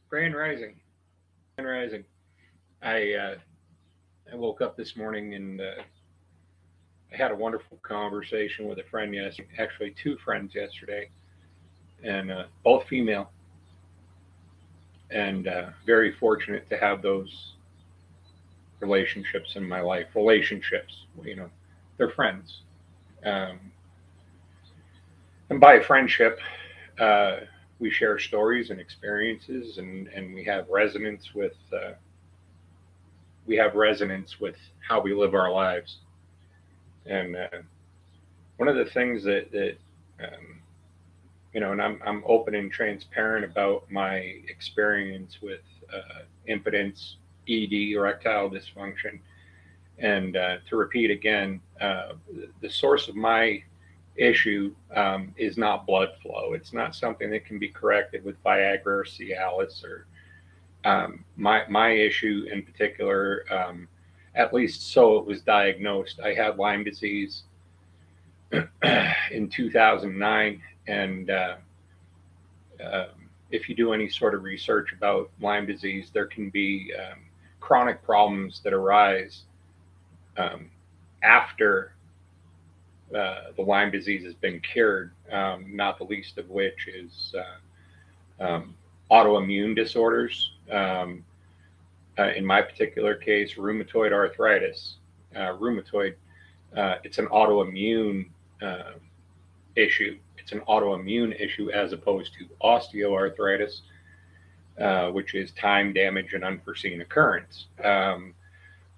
Grand Rising. Grand Rising. I woke up this morning and I had a wonderful conversation with a friend yesterday. Actually, two friends yesterday, and both female. And very fortunate to have those relationships in my life. Relationships, they're friends. Um, and by friendship, uh, we share stories and experiences, and we have resonance with how we live our lives. And one of the things that and I'm open and transparent about my experience with impotence, ED, erectile dysfunction. And to repeat again, the source of my issue is not blood flow. It's not something that can be corrected with Viagra or Cialis or my issue in particular. At least so it was diagnosed. I had Lyme disease in 2009, and if you do any sort of research about Lyme disease, there can be chronic problems that arise um, after the Lyme disease has been cured, not the least of which is autoimmune disorders. In my particular case, rheumatoid arthritis. Rheumatoid, it's an autoimmune uh, issue. It's an autoimmune issue as opposed to osteoarthritis, which is time, damage, and unforeseen occurrence.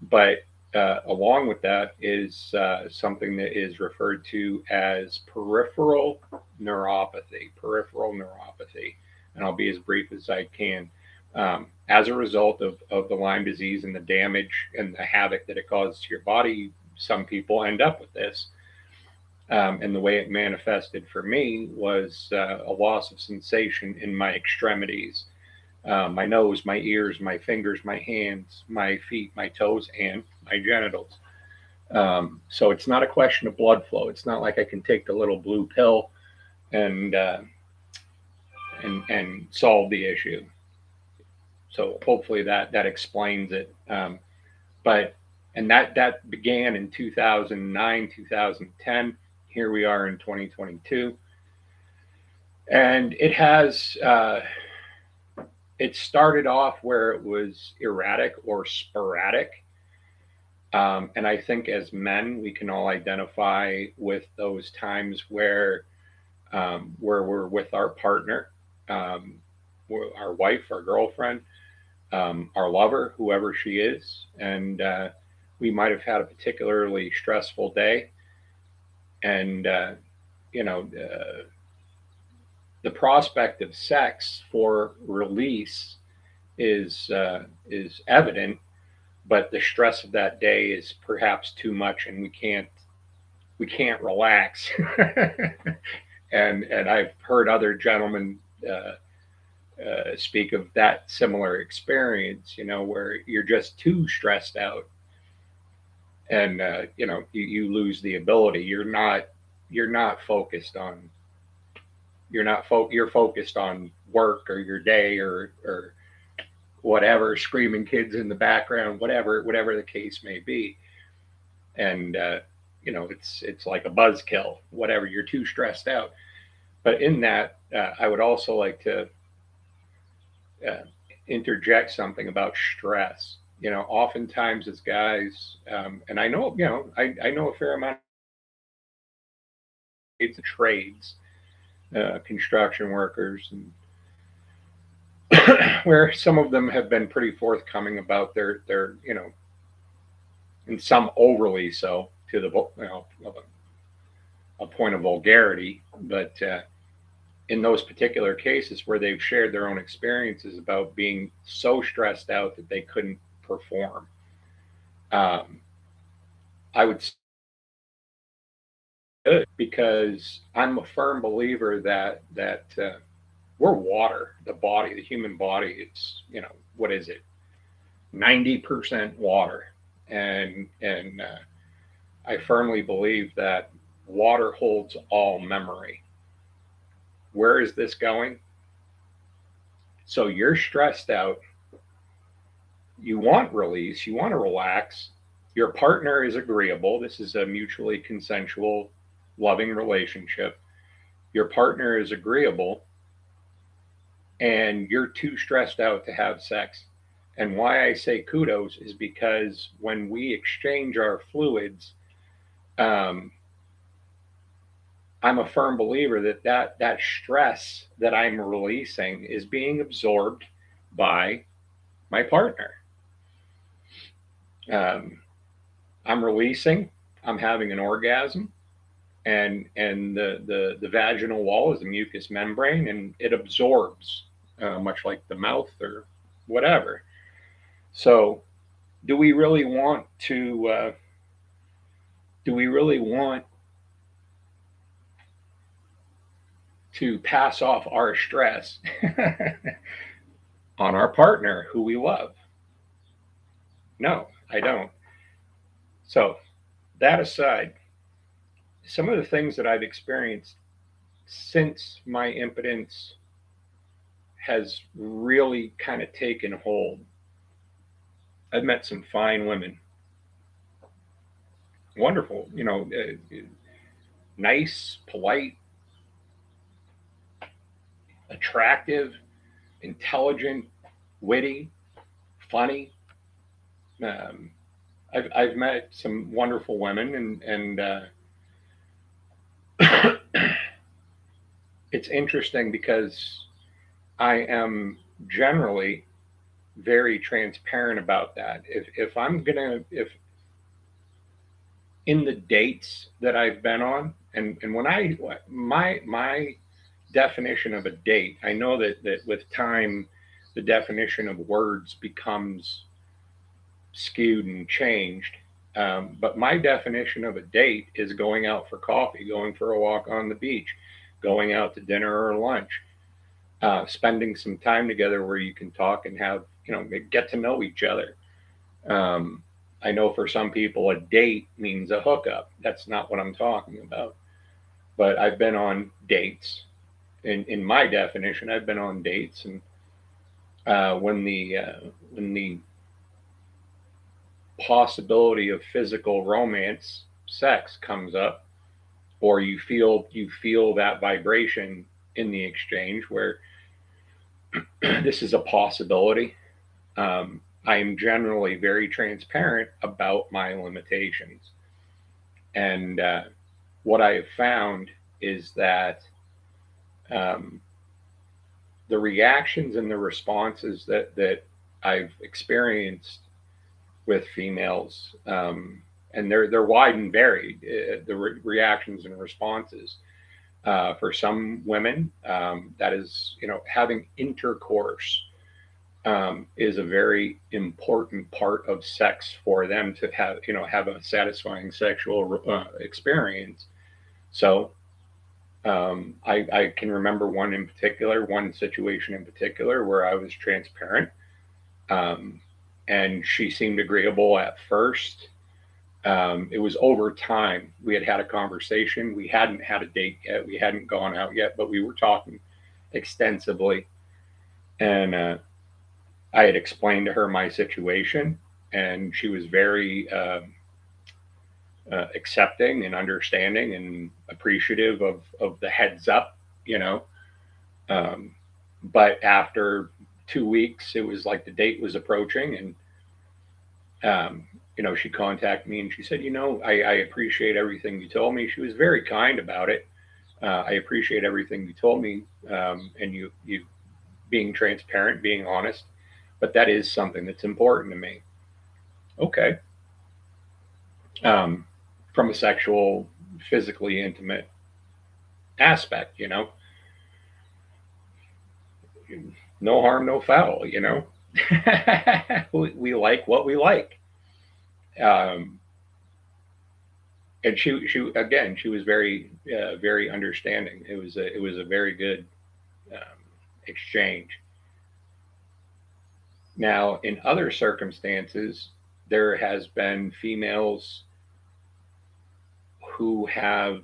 But along with that is something that is referred to as peripheral neuropathy. Peripheral neuropathy, and I'll be as brief as I can. As a result of the Lyme disease and the damage and the havoc that it causes to your body, some people end up with this. And the way it manifested for me was a loss of sensation in my extremities, my nose, my ears, my fingers, my hands, my feet, my toes, and my genitals. So it's not a question of blood flow. It's not like I can take the little blue pill and and solve the issue. So hopefully that explains it. But and that began in 2009, 2010. Here we are in 2022, and it started off where it was erratic or sporadic. And I think as men, we can all identify with those times where we're with our partner, um, our wife, our girlfriend, our lover, whoever she is, and we might have had a particularly stressful day, and the prospect of sex for release is evident, but the stress of that day is perhaps too much, and we can't relax. And I've heard other gentlemen speak of that similar experience, where you're just too stressed out, and you lose the ability. You're not focused on you're focused on work or your day or whatever, screaming kids in the background, whatever the case may be. And it's like a buzzkill, whatever. You're too stressed out. But in that, I would also like to uh, interject something about stress. Oftentimes as guys, and I know, I know a fair amount of trades, construction workers, and where some of them have been pretty forthcoming about their and some overly so to the a point of vulgarity, but in those particular cases where they've shared their own experiences about being so stressed out that they couldn't perform, um, I would say good, because I'm a firm believer that we're water. The body, the human body, it's what is it, 90% water, and I firmly believe that water holds all memory. Where is this going? So you're stressed out. You want release. You want to relax. Your partner is agreeable. This is a mutually consensual, loving relationship. Your partner is agreeable, and you're too stressed out to have sex. And why I say kudos is because when we exchange our fluids, um, I'm a firm believer that, that stress that I'm releasing is being absorbed by my partner. Um, I'm releasing. I'm having an orgasm, and the vaginal wall is a mucous membrane, and it absorbs, much like the mouth or whatever. So, do we really want to? Do we really want to pass off our stress on our partner who we love? No, I don't. So, that aside, some of the things that I've experienced since my impotence has really kind of taken hold. I've met some fine women, wonderful, nice, polite, attractive, intelligent, witty, funny. Um, I've met some wonderful women, and it's interesting because I am generally very transparent about that. If I'm gonna if in the dates that I've been on, and when I my definition of a date, I know that with time the definition of words becomes skewed and changed. But my definition of a date is going out for coffee, going for a walk on the beach, going out to dinner or lunch, spending some time together where you can talk and have, get to know each other. Um, I know for some people, a date means a hookup. That's not what I'm talking about. But I've been on dates. In my definition, I've been on dates, and when the possibility of physical romance, sex comes up, or you feel that vibration in the exchange where this is a possibility. I am generally very transparent about my limitations, and what I have found is that um, the reactions and the responses that I've experienced with females, and they're wide and varied. The reactions and responses. For some women, that is, having intercourse is a very important part of sex for them to have a satisfying sexual experience. So I can remember one situation in particular where I was transparent, um, and she seemed agreeable at first. It was over time. We had had a conversation. We hadn't had a date yet. We hadn't gone out yet, but we were talking extensively. And I had explained to her my situation, and she was very accepting and understanding and appreciative of the heads up, you know. Um, but after 2 weeks, it was like the date was approaching, and she contacted me and she said, I appreciate everything you told me. She was very kind about it. I appreciate everything you told me, and you being transparent, being honest. But that is something that's important to me. Okay. Um, from a sexual, physically intimate aspect, no harm, no foul. We like what we like. Um, and she was very understanding. It was a very good exchange. Now, in other circumstances, there has been females who have,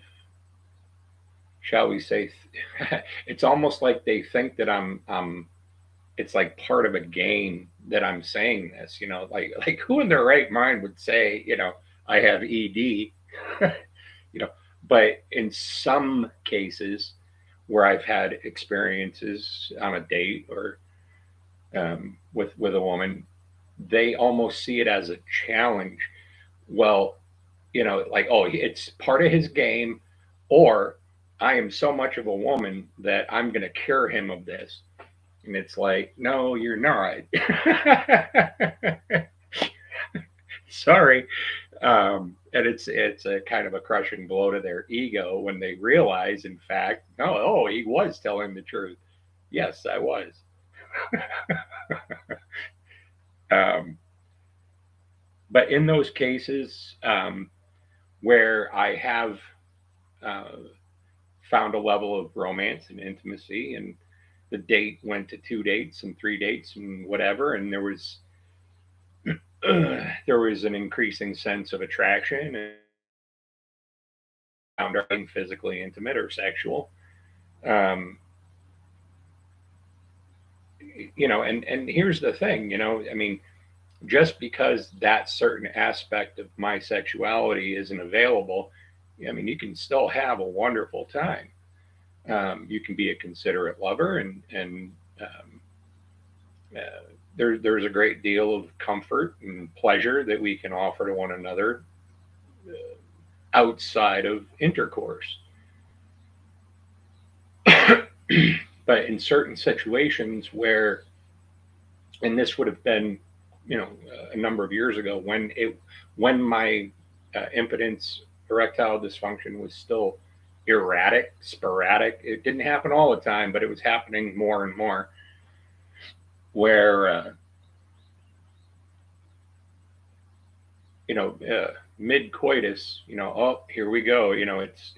shall we say, it's almost like they think that I'm it's like part of a game that I'm saying this, like who in their right mind would say, I have ED, you know, but in some cases where I've had experiences on a date or with a woman, they almost see it as a challenge. Well, like, oh, it's part of his game, or I am so much of a woman that I'm going to cure him of this. And it's like, no, you're not. Sorry. And it's a kind of a crushing blow to their ego when they realize, in fact, no, oh, he was telling the truth. Yes, I was. um, but in those cases where I have uh, found a level of romance and intimacy, and the date went to 2 dates and 3 dates and whatever, and there was an increasing sense of attraction and found our being physically intimate or sexual. Um, and here's the thing, I mean, just because that certain aspect of my sexuality isn't available, I mean, you can still have a wonderful time. You can be a considerate lover, and there's a great deal of comfort and pleasure that we can offer to one another outside of intercourse. But in certain situations where, and this would have been, a number of years ago when my impotence, erectile dysfunction was still erratic, sporadic. It didn't happen all the time, but it was happening more and more. Where mid coitus, oh, here we go. It's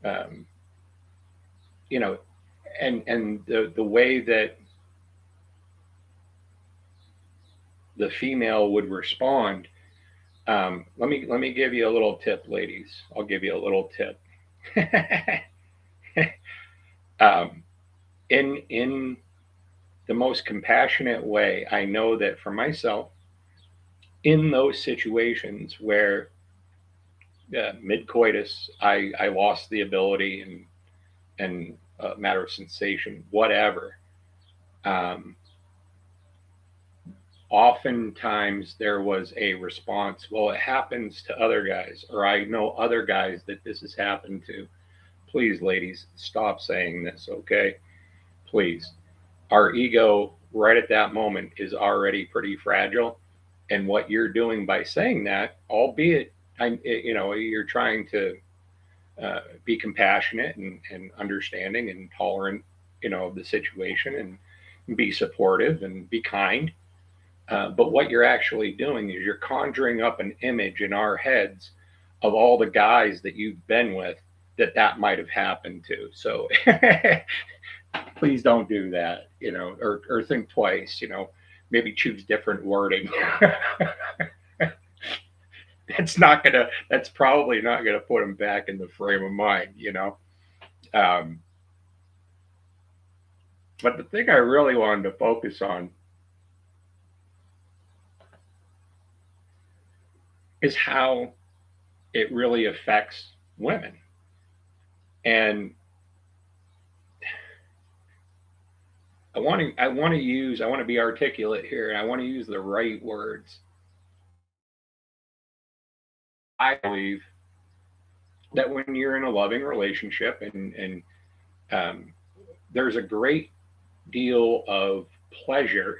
um, you know, and the way that the female would respond. Let me give you a little tip, ladies. I'll give you a little tip. um, in the most compassionate way, I know that for myself, in those situations where mid coitus, I lost the ability and matter of sensation, whatever. Um, Oftentimes there was a response. Well, it happens to other guys, or I know other guys that this has happened to. Please, ladies, stop saying this, okay? Please. Our ego, right at that moment, is already pretty fragile. And what you're doing by saying that, albeit, you're trying to be compassionate and understanding and tolerant, of the situation, and be supportive and be kind. But what you're actually doing is you're conjuring up an image in our heads of all the guys that you've been with that might have happened to. So please don't do that, or think twice, maybe choose different wording. That's probably not gonna put them back in the frame of mind. Um, but the thing I really wanted to focus on is how it really affects women. And I want to be articulate here, and I want to use the right words. I believe that when you're in a loving relationship and there's a great deal of pleasure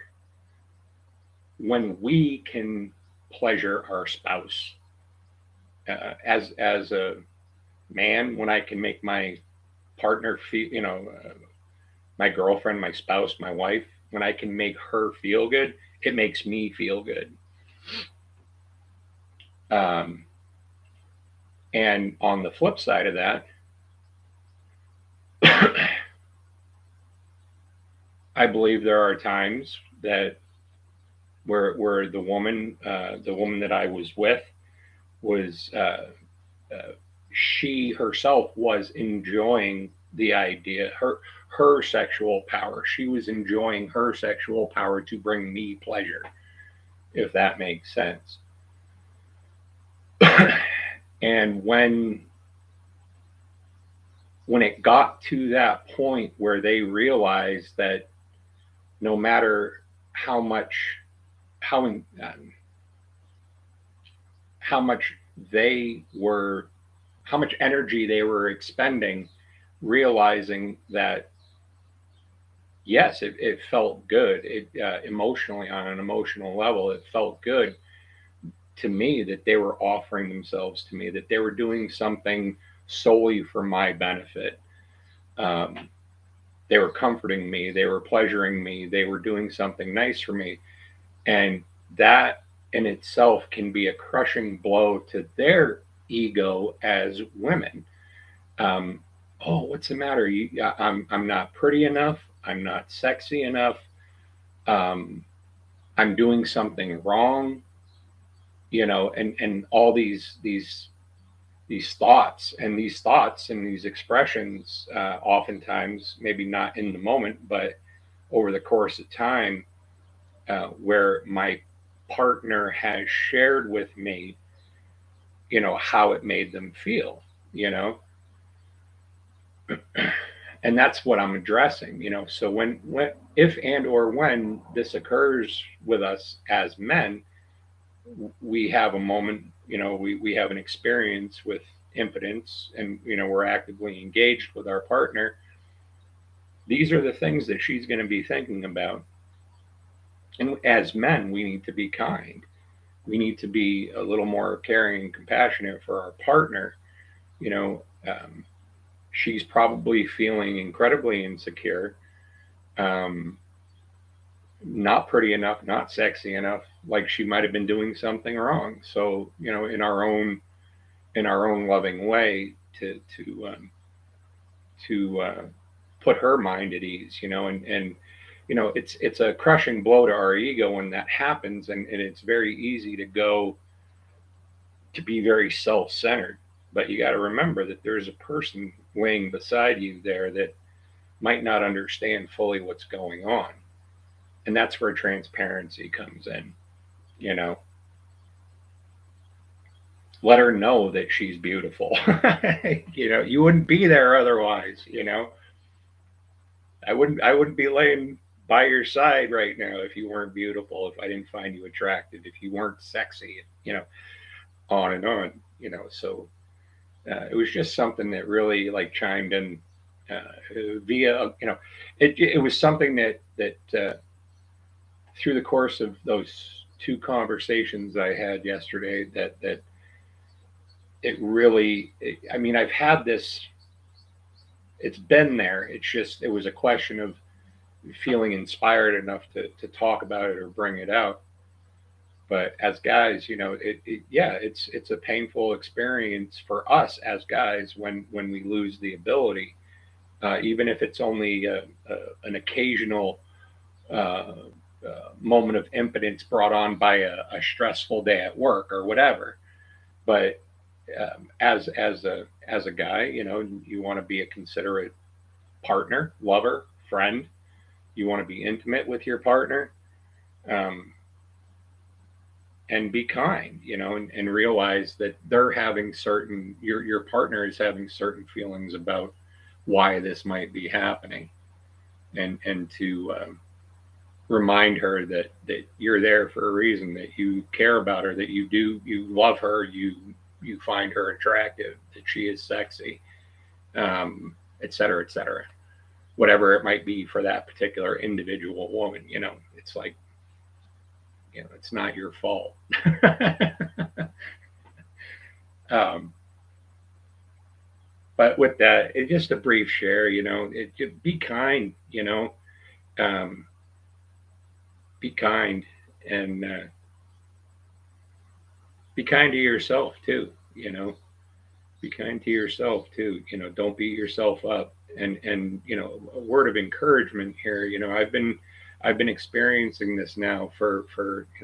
when we can pleasure our spouse. As a man, when I can make my partner feel, my girlfriend, my spouse, my wife, when I can make her feel good, it makes me feel good. Um, and on the flip side of that, I believe there are times that where the woman that I was with was she herself was enjoying the idea, her sexual power. She was enjoying her sexual power to bring me pleasure, if that makes sense. And when it got to that point where they realized that no matter how much how how much they were how much energy they were expending, realizing that yes, it felt good. It emotionally, on an emotional level, it felt good to me that they were offering themselves to me, that they were doing something solely for my benefit. Um, they were comforting me, they were pleasuring me, they were doing something nice for me, and that in itself can be a crushing blow to their ego as women. Um, oh, what's the matter? I'm not pretty enough. I'm not sexy enough. Um, I'm doing something wrong, and all these thoughts and these expressions, oftentimes maybe not in the moment, but over the course of time, where my partner has shared with me, how it made them feel, you know, and that's what I'm addressing, So when if and or when this occurs with us as men, we have a moment, we have an experience with impotence, and we're actively engaged with our partner. These are the things that she's going to be thinking about. And as men, we need to be kind. We need to be a little more caring and compassionate for our partner. You know, she's probably feeling incredibly insecure, um, not pretty enough, not sexy enough, like she might have been doing something wrong. So, in our own loving way, to put her mind at ease, and it's a crushing blow to our ego when that happens, and it's very easy to be very self-centered. But you got to remember that there's a person laying beside you there that might not understand fully what's going on, and that's where transparency comes in. You know, let her know that she's beautiful. You wouldn't be there otherwise. I wouldn't be laying by your side right now if you weren't beautiful, if I didn't find you attractive, if you weren't sexy, on and on. So it was just something that really like chimed in, via, it was something that through the course of those two conversations I had yesterday, that it really, I mean, I've had this, it's been there. It's just, it was a question of feeling inspired enough to talk about it or bring it out. But as guys, yeah, it's a painful experience for us as guys when we lose the ability, even if it's only an occasional uh, moment of impotence brought on by a stressful day at work or whatever. But as a guy, you want to be a considerate partner, lover, friend. You want to be intimate with your partner, um, and be kind, and realize that they're having your partner is having certain feelings about why this might be happening, and to remind her that you're there for a reason, that you care about her, that you love her, you find her attractive, that she is sexy, et cetera, et cetera. Whatever it might be for that particular individual woman, it's like, it's not your fault. um, but with that, it's just a brief share, be kind, um, be kind, and be kind to yourself too, be kind to yourself too, don't beat yourself up. And a word of encouragement here, I've been experiencing this now for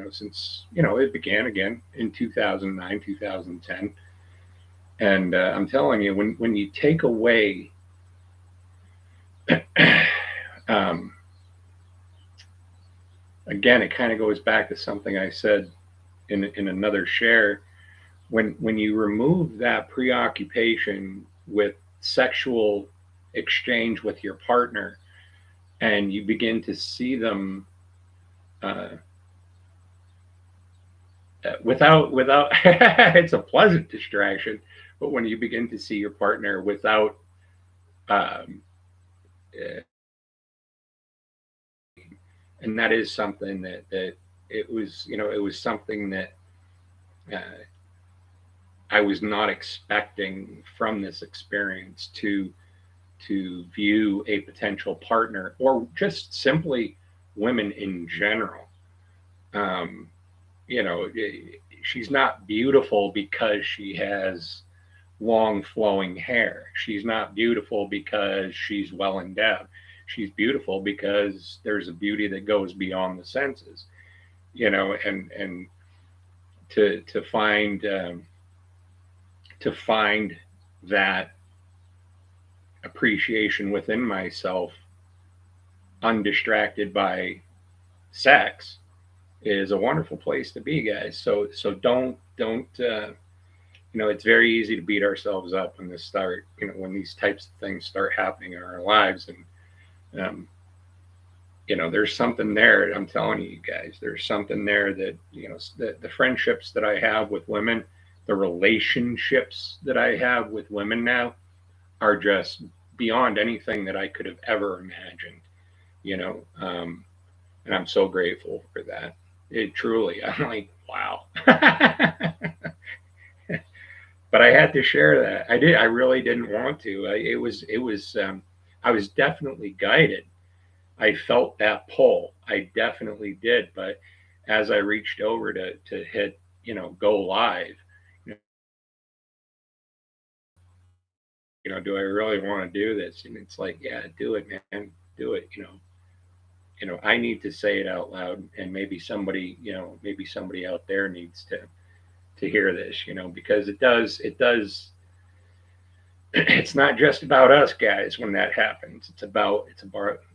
since it began again in 2009, 2010. And I'm telling you, when you take away um, again, it kind of goes back to something I said in another share. When you remove that preoccupation with sexual exchange with your partner, and you begin to see them uh, without it's a pleasant distraction, but when you begin to see your partner without um, uh, and that is something that it was, it was something that uh, I was not expecting from this experience to view a potential partner or just simply women in general. Um, you know, she's not beautiful because she has long flowing hair. She's not beautiful because she's well endowed. She's beautiful because there's a beauty that goes beyond the senses. And to find that appreciation within myself, undistracted by sex, is a wonderful place to be, guys. So don't it's very easy to beat ourselves up when when these types of things start happening in our lives. And there's something there. I'm telling you guys, there's something there that the friendships that I have with women, the relationships that I have with women now are just beyond anything that I could have ever imagined. you know and I'm so grateful for that. It truly, I'm like, wow. But I had to share that. I really didn't want to. I was definitely guided. I felt that pull. I definitely did. But as I reached over to hit, go live, you do I really want to do this? And it's like, yeah, do it, man, do it. I need to say it out loud, and maybe somebody out there needs to hear this, because it does. It's not just about us, guys, when that happens. It's about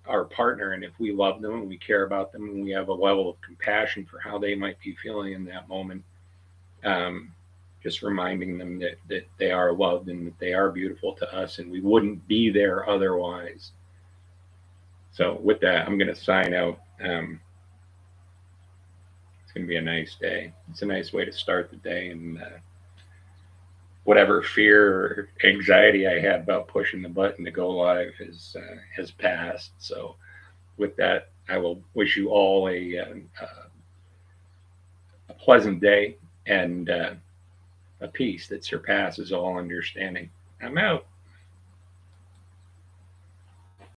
our partner, and if we love them and we care about them and we have a level of compassion for how they might be feeling in that moment, um, just reminding them that they are loved and that they are beautiful to us, and we wouldn't be there otherwise. So with that, I'm going to sign out. It's going to be a nice day. It's a nice way to start the day, and whatever fear or anxiety I had about pushing the button to go live has passed. So with that, I will wish you all a pleasant day and a peace that surpasses all understanding. I'm out.